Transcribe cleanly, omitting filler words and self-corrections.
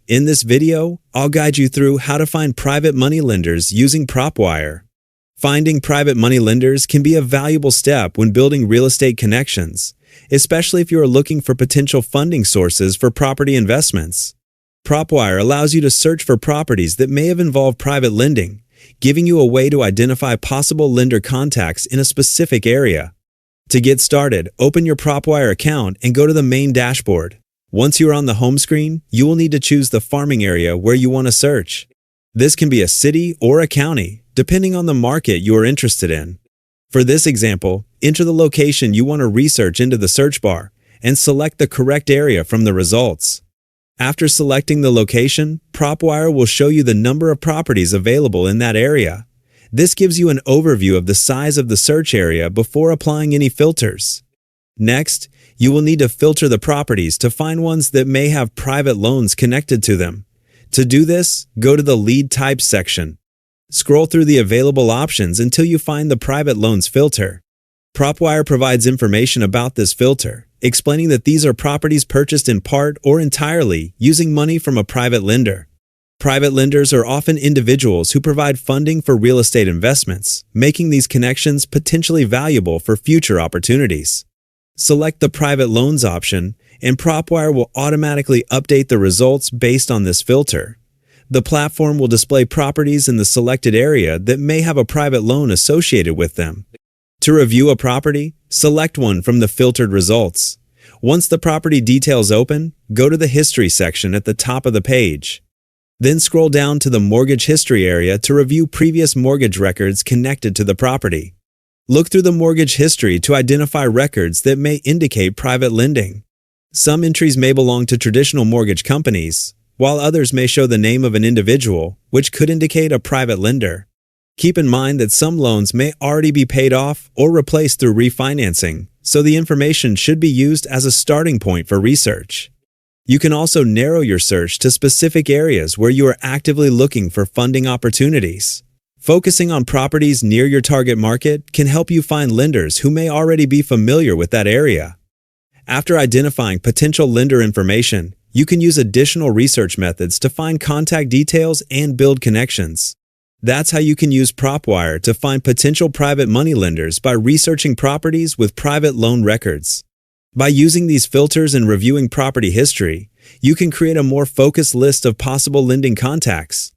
In this video, I'll guide you through how to find private money lenders using PropWire. Finding private money lenders can be a valuable step when building real estate connections, especially if you are looking for potential funding sources for property investments. PropWire allows you to search for properties that may have involved private lending, giving you a way to identify possible lender contacts in a specific area. To get started, open your PropWire account and go to the main dashboard. Once you are on the home screen, you will need to choose the farming area where you want to search. This can be a city or a county, depending on the market you are interested in. For this example, enter the location you want to research into the search bar and select the correct area from the results. After selecting the location, PropWire will show you the number of properties available in that area. This gives you an overview of the size of the search area before applying any filters. Next, you will need to filter the properties to find ones that may have private loans connected to them. To do this, go to the Lead Types section. Scroll through the available options until you find the Private Loans filter. PropWire provides information about this filter, explaining that these are properties purchased in part or entirely using money from a private lender. Private lenders are often individuals who provide funding for real estate investments, making these connections potentially valuable for future opportunities. Select the Private Loans option, and PropWire will automatically update the results based on this filter. The platform will display properties in the selected area that may have a private loan associated with them. To review a property, select one from the filtered results. Once the property details open, go to the History section at the top of the page. Then scroll down to the Mortgage History area to review previous mortgage records connected to the property. Look through the mortgage history to identify records that may indicate private lending. Some entries may belong to traditional mortgage companies, while others may show the name of an individual, which could indicate a private lender. Keep in mind that some loans may already be paid off or replaced through refinancing, so the information should be used as a starting point for research. You can also narrow your search to specific areas where you are actively looking for funding opportunities. Focusing on properties near your target market can help you find lenders who may already be familiar with that area. After identifying potential lender information, you can use additional research methods to find contact details and build connections. That's how you can use PropWire to find potential private money lenders by researching properties with private loan records. By using these filters and reviewing property history, you can create a more focused list of possible lending contacts.